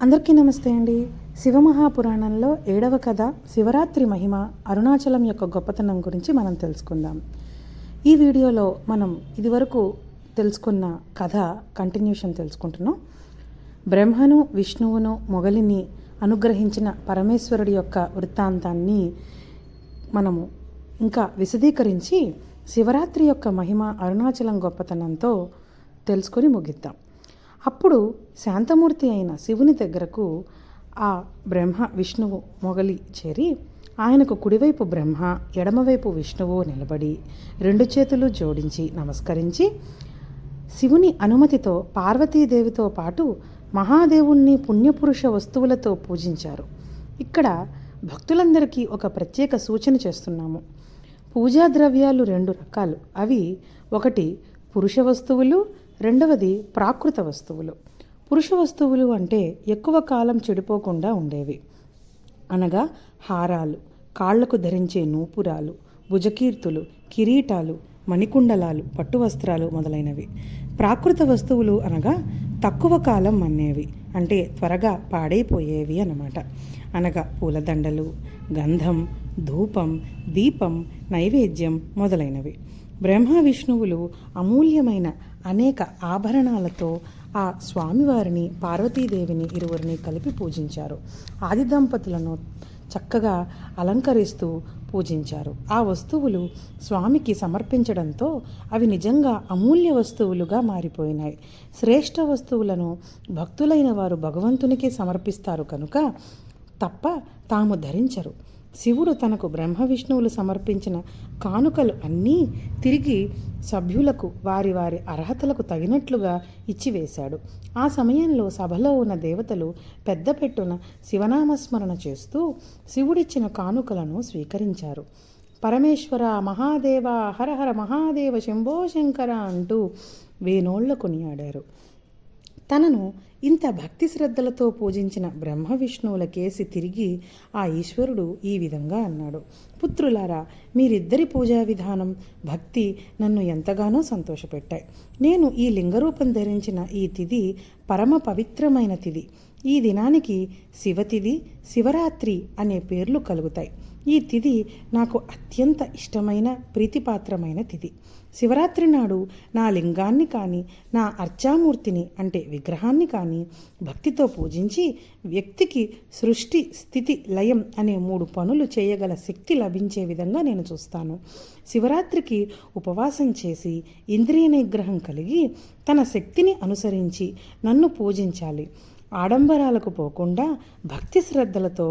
అందరికీ నమస్తే అండి. శివమహాపురాణంలో 7వ కథ శివరాత్రి మహిమ, అరుణాచలం యొక్క గొప్పతనం గురించి మనం తెలుసుకుందాం. ఈ వీడియోలో మనం ఇదివరకు తెలుసుకున్న కథ కంటిన్యూషన్ తెలుసుకుంటున్నాం. బ్రహ్మను, విష్ణువును, మొగలిని అనుగ్రహించిన పరమేశ్వరుడి యొక్క వృత్తాంతాన్ని మనము ఇంకా విశదీకరించి శివరాత్రి యొక్క మహిమ, అరుణాచలం గొప్పతనంతో తెలుసుకొని ముగిద్దాం. అప్పుడు శాంతమూర్తి అయిన శివుని దగ్గరకు ఆ బ్రహ్మ, విష్ణువు, మొగలి చేరి ఆయనకు కుడివైపు బ్రహ్మ, ఎడమవైపు విష్ణువు నిలబడి 2 చేతులు జోడించి నమస్కరించి శివుని అనుమతితో పార్వతీదేవితో పాటు మహాదేవుణ్ణి పుణ్యపురుష వస్తువులతో పూజించారు. ఇక్కడ భక్తులందరికీ ఒక ప్రత్యేక సూచన చేస్తున్నాము. పూజా ద్రవ్యాలు 2 రకాలు. అవి ఒకటి పురుష వస్తువులు, రెండవది ప్రాకృత వస్తువులు. పురుష వస్తువులు అంటే ఎక్కువ కాలం చెడిపోకుండా ఉండేవి, అనగా హారాలు, కాళ్లకు ధరించే నూపురాలు, భుజకీర్తులు, కిరీటాలు, మణికుండలాలు, పట్టు వస్త్రాలు మొదలైనవి. ప్రాకృత వస్తువులు అనగా తక్కువ కాలం మన్నేవి, అంటే త్వరగా పాడైపోయేవి అన్నమాట. అనగా పూలదండలు, గంధం, ధూపం, దీపం, నైవేద్యం మొదలైనవి. బ్రహ్మ, విష్ణువులు అమూల్యమైన అనేక ఆభరణాలతో ఆ స్వామివారిని, పార్వతీదేవిని ఇరువురిని కలిపి పూజించారు. ఆది దంపతులను చక్కగా అలంకరిస్తూ పూజించారు. ఆ వస్తువులు స్వామికి సమర్పించడంతో అవి నిజంగా అమూల్య వస్తువులుగా మారిపోయినాయి. శ్రేష్ఠ వస్తువులను భక్తులైన వారు భగవంతునికి సమర్పిస్తారు కనుక తప్ప తాము ధరించరు. శివుడు తనకు బ్రహ్మ, విష్ణువులు సమర్పించిన కానుకలు అన్నీ తిరిగి సభ్యులకు వారి వారి అర్హతలకు తగినట్లుగా ఇచ్చివేశాడు. ఆ సమయంలో సభలో ఉన్న దేవతలు పెద్ద పెట్టున శివనామస్మరణ చేస్తూ శివుడిచ్చిన కానుకలను స్వీకరించారు. పరమేశ్వర, మహాదేవ, హరహర మహాదేవ, శంభో శంకర అంటూ వేనోళ్ల కొనియాడారు. తనను ఇంత భక్తి శ్రద్ధలతో పూజించిన బ్రహ్మ, విష్ణువులకేసి తిరిగి ఆ ఈశ్వరుడు ఈ విధంగా అన్నాడు: పుత్రులారా, మీరిద్దరి పూజా విధానం, భక్తి నన్ను ఎంతగానో సంతోషపెట్టాయి. నేను ఈ లింగరూపం ధరించిన ఈ తిథి పరమ పవిత్రమైన తిథి. ఈ దినానికి శివతిథి, శివరాత్రి అనే పేర్లు కలుగుతాయి. ఈ తిథి నాకు అత్యంత ఇష్టమైన, ప్రీతిపాత్రమైన తిథి. శివరాత్రి నాడు నా లింగాన్ని కానీ, నా అర్చామూర్తిని అంటే విగ్రహాన్ని కానీ భక్తితో పూజించి వ్యక్తికి సృష్టి, స్థితి, లయం అనే 3 పనులు చేయగల శక్తి లభించే విధంగా నేను చూస్తాను. శివరాత్రికి ఉపవాసం చేసి ఇంద్రియ నిగ్రహం కలిగి తన శక్తిని అనుసరించి నన్ను పూజించాలి. ఆడంబరాలకు పోకుండా భక్తి శ్రద్ధలతో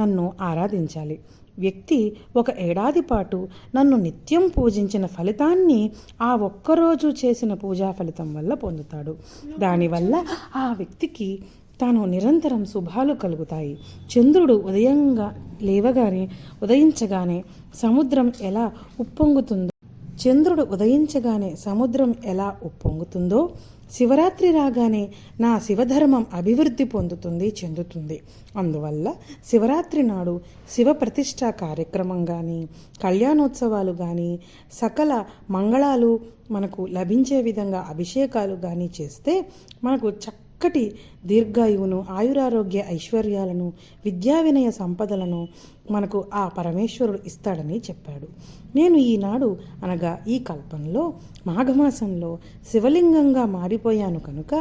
నన్ను ఆరాధించాలి. వ్యక్తి 1 ఏడాది పాటు నన్ను నిత్యం పూజించిన ఫలితాన్ని ఆ ఒక్కరోజు చేసిన పూజా ఫలితం వల్ల పొందుతాడు. దానివల్ల ఆ వ్యక్తికి తాను నిరంతరం శుభాలు కలుగుతాయి. చంద్రుడు ఉదయించగానే సముద్రం ఎలా ఉప్పొంగుతుందో శివరాత్రి రాగానే నా శివధర్మం అభివృద్ధి చెందుతుంది. అందువల్ల శివరాత్రి నాడు శివ ప్రతిష్ఠా కార్యక్రమం కానీ, కళ్యాణోత్సవాలు కానీ, సకల మంగళాలు మనకు లభించే విధంగా అభిషేకాలు కానీ చేస్తే మనకు చక్కటి దీర్ఘాయువును, ఆయురారోగ్య ఐశ్వర్యాలను, విద్యా వినయ సంపదలను మనకు ఆ పరమేశ్వరుడు ఇస్తాడని చెప్పాడు. నేను ఈనాడు అనగా ఈ కల్పంలో మాఘమాసంలో శివలింగంగా మారిపోయాను కనుక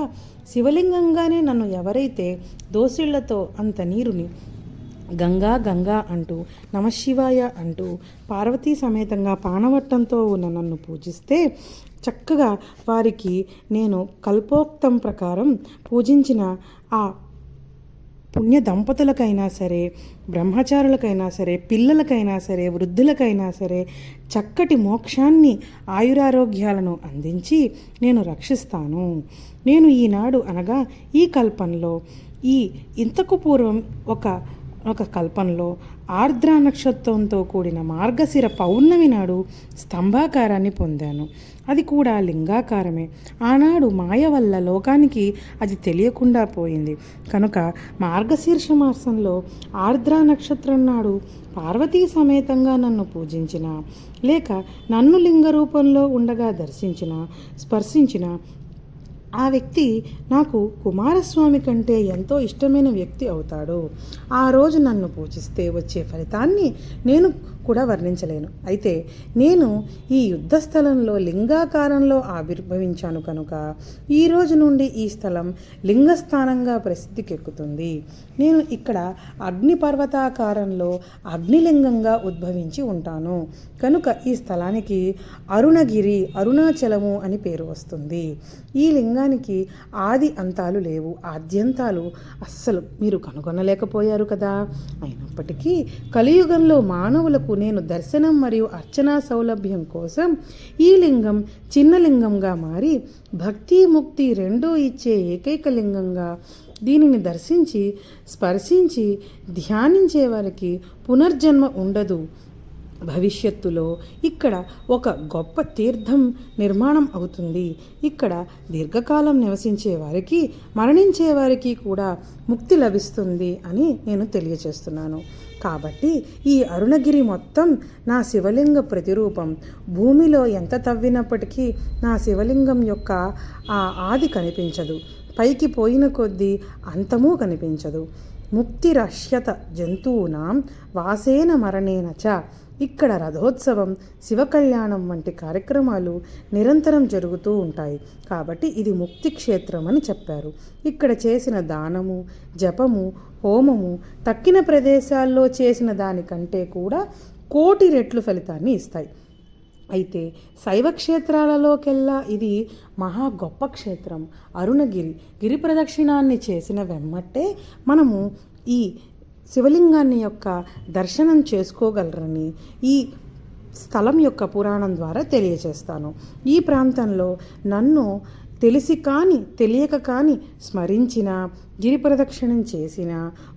శివలింగంగానే నన్ను ఎవరైతే దోసిళ్లతో అంత నీరుని గంగా గంగా అంటూ, నమశివాయ అంటూ, పార్వతీ సమేతంగా పానవట్టంతో ఉన్న నన్ను పూజిస్తే చక్కగా వారికి నేను కల్పోక్తం ప్రకారం పూజించిన ఆ పుణ్య దంపతులకైనా సరే, బ్రహ్మచారులకైనా సరే, పిల్లలకైనా సరే, వృద్ధులకైనా సరే చక్కటి మోక్షాన్ని, ఆయురారోగ్యాలను అందించి నేను రక్షిస్తాను. నేను ఈనాడు అనగా ఈ కల్పంలో ఇంతకు పూర్వం ఒక కల్పంలో ఆర్ద్రా నక్షత్రంతో కూడిన మార్గశిర పౌర్ణమి నాడు స్తంభాకారాన్ని పొందాను. అది కూడా లింగాకారమే. ఆనాడు మాయ వల్ల లోకానికి అది తెలియకుండా పోయింది కనుక మార్గశీర్ష మాసంలో ఆర్ద్రా నక్షత్రం నాడు పార్వతీ సమేతంగా నన్ను పూజించిన, లేక నన్ను లింగ రూపంలో ఉండగా దర్శించిన, స్పర్శించిన ఆ వ్యక్తి నాకు కుమారస్వామి కంటే ఎంతో ఇష్టమైన వ్యక్తి అవుతాడు. ఆ రోజు నన్ను పూజిస్తే వచ్చే ఫలితాన్ని నేను కూడా వర్ణించలేను. అయితే నేను ఈ యుద్ధ స్థలంలో లింగాకారంలో ఆవిర్భవించాను కనుక ఈ రోజు నుండి ఈ స్థలం లింగస్థానంగా ప్రసిద్ధికెక్కుతుంది. నేను ఇక్కడ అగ్నిపర్వతాకారంలో అగ్నిలింగంగా ఉద్భవించి ఉంటాను కనుక ఈ స్థలానికి అరుణగిరి, అరుణాచలము అని పేరు వస్తుంది. ఈ లింగానికి ఆది అంతాలు లేవు, ఆద్యంతాలు అస్సలు మీరు కనుగొనలేకపోయారు కదా. అయినప్పటికీ కలియుగంలో మానవులకు నేను దర్శనం మరియు అర్చనా సౌలభ్యం కోసం ఈ లింగం చిన్న లింగంగా మారి భక్తి ముక్తి రెండూ ఇచ్చే ఏకైక లింగంగా దీనిని దర్శించి స్పర్శించి ధ్యానించే వారికి పునర్జన్మ ఉండదు. భవిష్యత్తులో ఇక్కడ ఒక గొప్ప తీర్థం నిర్మాణం అవుతుంది. ఇక్కడ దీర్ఘకాలం నివసించే వారికి, మరణించే వారికి కూడా ముక్తి లభిస్తుంది అని నేను తెలియజేస్తున్నాను. కాబట్టి ఈ అరుణగిరి మొత్తం నా శివలింగ ప్రతిరూపం. భూమిలో ఎంత తవ్వినప్పటికీ నా శివలింగం యొక్క ఆ ఆది కనిపించదు. పైకి పోయిన కొద్దీ అంతమూ కనిపించదు. ముక్తిరష్యత జంతువునాం వాసేన మరణేన చ. ఇక్కడ రథోత్సవం, శివకళ్యాణం వంటి కార్యక్రమాలు నిరంతరం జరుగుతూ ఉంటాయి. కాబట్టి ఇది ముక్తి క్షేత్రం అని చెప్పారు. ఇక్కడ చేసిన దానము, జపము, హోమము తక్కిన ప్రదేశాల్లో చేసిన దానికంటే కూడా 1,000,000 రెట్లు ఫలితాన్ని ఇస్తాయి. అయితే శైవ క్షేత్రాలలోకెల్లా ఇది మహా గొప్ప క్షేత్రం అరుణగిరి. గిరి ప్రదక్షిణాన్ని చేసిన వెమ్మట్టే మనము ఈ శివలింగాన్ని యొక్క దర్శనం చేసుకోగలరని ఈ స్థలం యొక్క పురాణం ద్వారా తెలియజేస్తాను. ఈ ప్రాంతంలో నన్ను తెలిసి కానీ తెలియక కానీ స్మరించిన, గిరి ప్రదక్షిణం చేసిన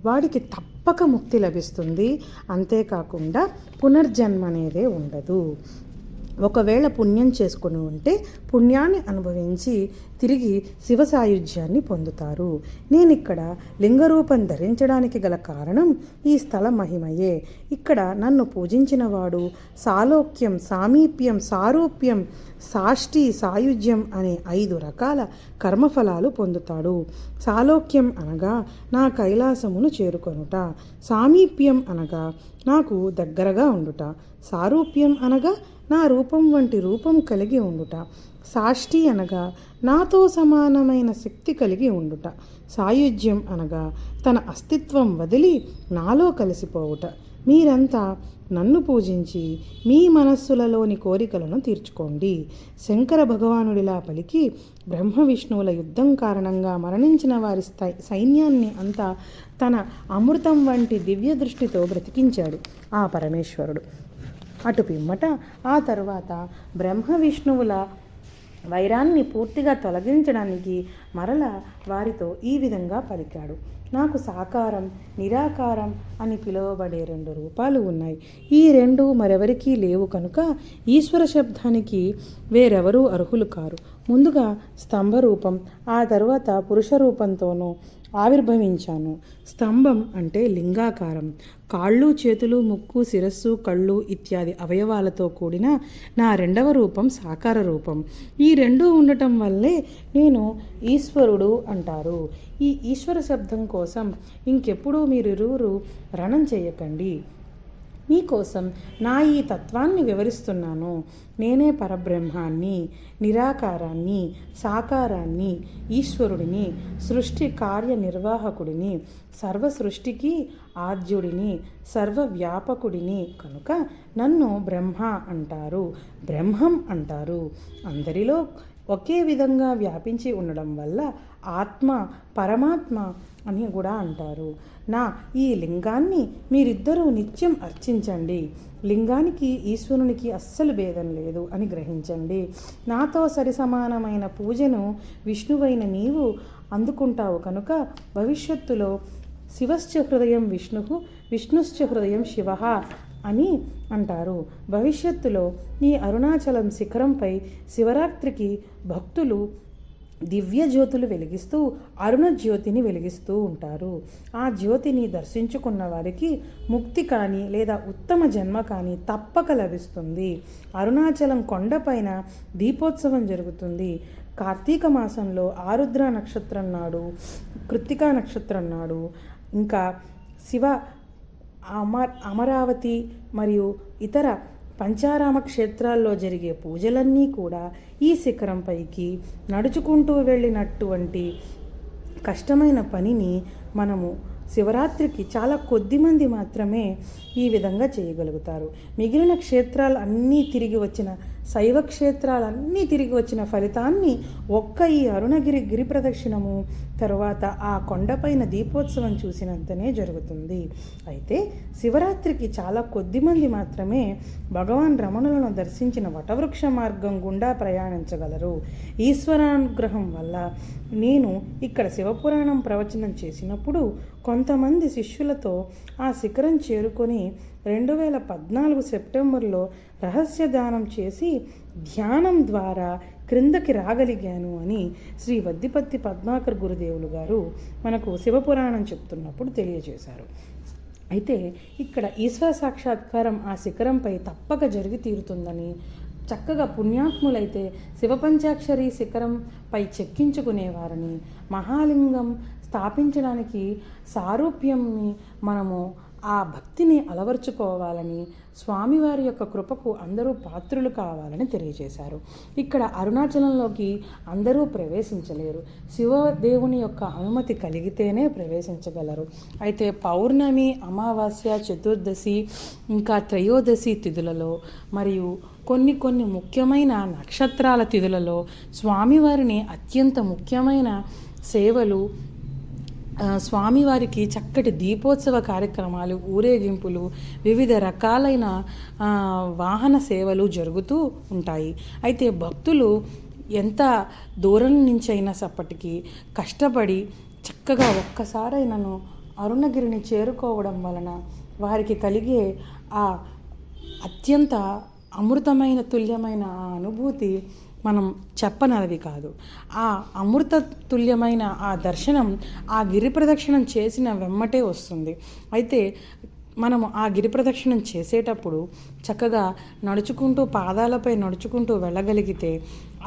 వాడికి తప్పక ముక్తి లభిస్తుంది. అంతేకాకుండా పునర్జన్మ అనేదే ఉండదు. ఒకవేళ పుణ్యం చేసుకుని ఉంటే పుణ్యాన్ని అనుభవించి తిరిగి శివ సాయుధ్యాన్ని పొందుతారు. నేను ఇక్కడ లింగరూపం ధరించడానికి గల కారణం ఈ స్థల మహిమయే. ఇక్కడ నన్ను పూజించిన వాడు సాలోక్యం, సామీప్యం, సారూప్యం, సాష్టి, సాయుధ్యం అనే 5 రకాల కర్మఫలాలు పొందుతాడు. సాలోక్యం అనగా నా కైలాసమును చేరుకొనుట, సామీప్యం అనగా నాకు దగ్గరగా ఉండుట, సారూప్యం అనగా నా రూపం వంటి రూపం కలిగి ఉండుట, సాష్టి అనగా నాతో సమానమైన శక్తి కలిగి ఉండుట, సాయుధ్యం అనగా తన అస్తిత్వం వదిలి నాలో కలిసిపోవుట. మీరంతా నన్ను పూజించి మీ మనస్సులలోని కోరికలను తీర్చుకోండి. శంకర భగవానుడిలా పలికి బ్రహ్మ విష్ణువుల యుద్ధం కారణంగా మరణించిన వారి సైన్యాన్ని అంతా తన అమృతం వంటి దివ్య దృష్టితో బ్రతికించాడు ఆ పరమేశ్వరుడు. అటు పిమ్మట ఆ తరువాత బ్రహ్మ విష్ణువుల వైరాన్ని పూర్తిగా తొలగించడానికి మరల వారితో ఈ విధంగా పలికాడు. నాకు సాకారం, నిరాకారం అని పిలువబడే 2 రూపాలు ఉన్నాయి. ఈ 2 మరెవరికీ లేవు కనుక ఈశ్వర శబ్దానికి వేరెవరూ అర్హులు కారు. ముందుగా స్తంభ రూపం, ఆ తరువాత పురుష రూపంతోనూ ఆవిర్భవించాను. స్తంభం అంటే లింగాకారం, కాళ్ళు, చేతులు, ముక్కు, శిరస్సు, కళ్ళు ఇత్యాది అవయవాలతో కూడిన నా 2వ రూపం సాకార రూపం. ఈ 2 ఉండటం వల్లే నేను ఈశ్వరుడు అంటారు. ఈ ఈశ్వర శబ్దం కోసం ఇంకెప్పుడూ మీరిరువురు రణం చేయకండి. మీకోసం నా ఈ తత్వాన్ని వివరిస్తున్నాను. నేనే పరబ్రహ్మాన్ని, నిరాకారాన్ని, సాకారాన్ని, ఈశ్వరుడిని, సృష్టి కార్యనిర్వాహకుడిని, సర్వ సృష్టికి ఆద్యుడిని, సర్వవ్యాపకుడిని కనుక నన్ను బ్రహ్మ అంటారు, బ్రహ్మం అంటారు. అందరిలో ఒకే విధంగా వ్యాపించి ఉండడం వల్ల ఆత్మ, పరమాత్మ అని కూడా అంటారు. నా ఈ లింగాన్ని మీరిద్దరూ నిత్యం అర్చించండి. లింగానికి ఈశ్వరునికి అస్సలు భేదం లేదు అని గ్రహించండి. నాతో సరిసమానమైన పూజను విష్ణువైన నీవు అందుకుంటావు కనుక భవిష్యత్తులో శివశ్చ హృదయం విష్ణు, విష్ణుశ్చ హృదయం శివ అని అంటారు. భవిష్యత్తులో ఈ అరుణాచలం శిఖరంపై శివరాత్రికి భక్తులు దివ్య జ్యోతులు వెలిగిస్తూ అరుణ జ్యోతిని వెలిగిస్తూ ఉంటారు. ఆ జ్యోతిని దర్శించుకున్న వారికి ముక్తి కానీ లేదా ఉత్తమ జన్మ కానీ తప్పక లభిస్తుంది. అరుణాచలం కొండపైన దీపోత్సవం జరుగుతుంది. కార్తీక మాసంలో ఆరుద్ర నక్షత్రం నాడు, కృత్తికా నక్షత్రం నాడు, ఇంకా శివ అమరావతి మరియు ఇతర పంచారామ క్షేత్రాల్లో జరిగే పూజలన్నీ కూడా ఈ శిఖరంపైకి నడుచుకుంటూ వెళ్ళినటువంటి కష్టమైన పనిని మనము శివరాత్రికి చాలా కొద్ది మంది మాత్రమే ఈ విధంగా చేయగలుగుతారు. మిగిలిన క్షేత్రాలు అన్నీ తిరిగి వచ్చిన, శైవ క్షేత్రాలన్నీ తిరిగి వచ్చిన ఫలితాన్ని ఒక్క ఈ అరుణగిరి గిరి ప్రదక్షిణము తరువాత ఆ కొండపైన దీపోత్సవం చూసినంతనే జరుగుతుంది. అయితే శివరాత్రికి చాలా కొద్ది మంది మాత్రమే భగవాన్ రమణులను దర్శించిన వటవృక్ష మార్గం గుండా ప్రయాణించగలరు. ఈశ్వరానుగ్రహం వల్ల నేను ఇక్కడ శివపురాణం ప్రవచనం చేసినప్పుడు కొంతమంది శిష్యులతో ఆ శిఖరం చేరుకొని 2014 సెప్టెంబర్లో రహస్య దానం చేసి ధ్యానం ద్వారా క్రిందకి రాగలిగాను అని శ్రీ వద్దిపత్తి పద్మాకర్ గురుదేవులు గారు మనకు శివపురాణం చెప్తున్నప్పుడు తెలియజేశారు. అయితే ఇక్కడ ఈశ్వర సాక్షాత్కారం ఆ శిఖరంపై తప్పక జరిగి తీరుతుందని, చక్కగా పుణ్యాత్ములైతే శివపంచాక్షరి శిఖరంపై చెక్కించుకునేవారని, మహాలింగం స్థాపించడానికి సారూప్యంని మనము ఆ భక్తిని అలవర్చుకోవాలని, స్వామివారి యొక్క కృపకు అందరూ పాత్రులు కావాలని తెలియజేశారు. ఇక్కడ అరుణాచలంలోకి అందరూ ప్రవేశించలేరు. శివదేవుని యొక్క అనుమతి కలిగితేనే ప్రవేశించగలరు. అయితే పౌర్ణమి, అమావాస్య, చతుర్దశి, ఇంకా త్రయోదశి తిథులలో మరియు కొన్ని ముఖ్యమైన నక్షత్రాల తిథులలో స్వామివారిని అత్యంత ముఖ్యమైన సేవలు, స్వామివారికి చక్కటి దీపోత్సవ కార్యక్రమాలు, ఊరేగింపులు, వివిధ రకాలైన వాహన సేవలు జరుగుతూ ఉంటాయి. అయితే భక్తులు ఎంత దూరం నుంచి అయినా సప్పటికి కష్టపడి చక్కగా ఒక్కసారైనను అరుణగిరిని చేరుకోవడం వలన వారికి కలిగే ఆ అత్యంత అమృతమైన తుల్యమైన ఆ అనుభూతి మనం చెప్పనలవి కాదు. ఆ అమృత తుల్యమైన ఆ దర్శనం ఆ గిరి ప్రదక్షిణం చేసిన వెమ్మటే వస్తుంది. అయితే మనము ఆ గిరి ప్రదక్షిణం చేసేటప్పుడు చక్కగా నడుచుకుంటూ, పాదాలపై నడుచుకుంటూ వెళ్ళగలిగితే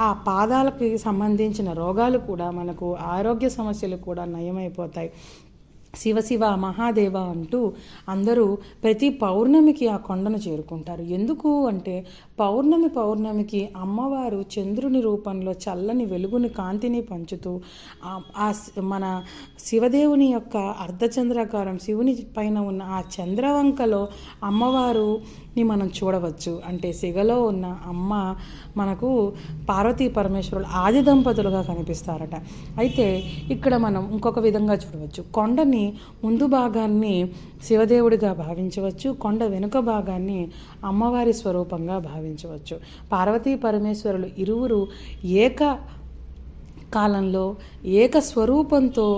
ఆ పాదాలకి సంబంధించిన రోగాలు కూడా, మనకు ఆరోగ్య సమస్యలు కూడా నయమైపోతాయి. శివ శివ మహాదేవ అంటూ అందరూ ప్రతి పౌర్ణమికి ఆ కొండను చేరుకుంటారు. ఎందుకు అంటే పౌర్ణమికి అమ్మవారు చంద్రుని రూపంలో చల్లని వెలుగుని, కాంతిని పంచుతూ మన శివదేవుని యొక్క అర్ధచంద్రాకారం శివుని పైన ఉన్న ఆ చంద్రవంకలో అమ్మవారుని మనం చూడవచ్చు. అంటే సిగలో ఉన్న అమ్మ మనకు పార్వతీ పరమేశ్వరులు ఆది దంపతులుగా కనిపిస్తారట. అయితే ఇక్కడ మనం ఇంకొక విధంగా చూడవచ్చు. కొండని ముందు భాగాన్ని శివదేవుడిగా భావించవచ్చు, కొండ వెనుక భాగాన్ని అమ్మవారి స్వరూపంగా భావించవచ్చు. పార్వతీ పరమేశ్వరులు ఇరువురు ఏక కాలంలో ఏక స్వరూపంతో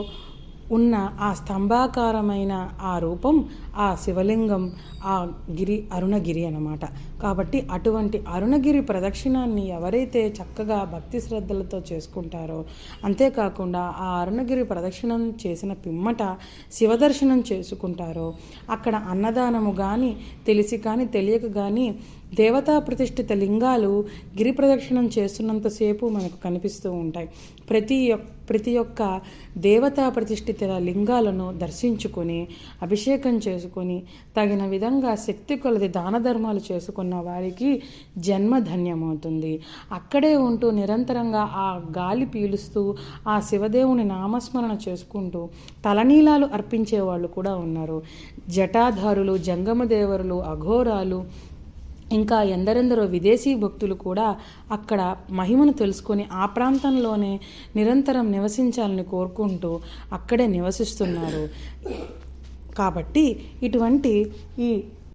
ఉన్న ఆ స్తంభాకారమైన ఆ రూపం ఆ శివలింగం, ఆ అరుణగిరి అన్నమాట. కాబట్టి అటువంటి అరుణగిరి ప్రదక్షిణాన్ని ఎవరైతే చక్కగా భక్తి శ్రద్ధలతో చేసుకుంటారో, అంతేకాకుండా ఆ అరుణగిరి ప్రదక్షిణం చేసిన పిమ్మట శివదర్శనం చేసుకుంటారో, అక్కడ అన్నదానము కానీ తెలిసి కానీ తెలియక కానీ దేవతా ప్రతిష్ఠిత లింగాలు గిరి ప్రదక్షిణం చేస్తున్నంతసేపు మనకు కనిపిస్తూ ఉంటాయి. ప్రతి ఒక్క దేవతా ప్రతిష్ఠిత లింగాలను దర్శించుకొని అభిషేకం చేసుకొని తగిన విధంగా శక్తి కొలది దాన ధర్మాలు చేసుకున్న వారికి జన్మ ధన్యమవుతుంది. అక్కడే ఉంటూ నిరంతరంగా ఆ గాలి పీలుస్తూ ఆ శివదేవుని నామస్మరణ చేసుకుంటూ తలనీలాలు అర్పించే వాళ్ళు కూడా ఉన్నారు. జటాధారులు, జంగమదేవరులు, అఘోరాలు, ఇంకా ఎందరెందరో విదేశీ భక్తులు కూడా అక్కడ మహిమను తెలుసుకొని ఆ ప్రాంతంలోనే నిరంతరం నివసించాలని కోరుకుంటూ అక్కడే నివసిస్తున్నారు. కాబట్టి ఇటువంటి ఈ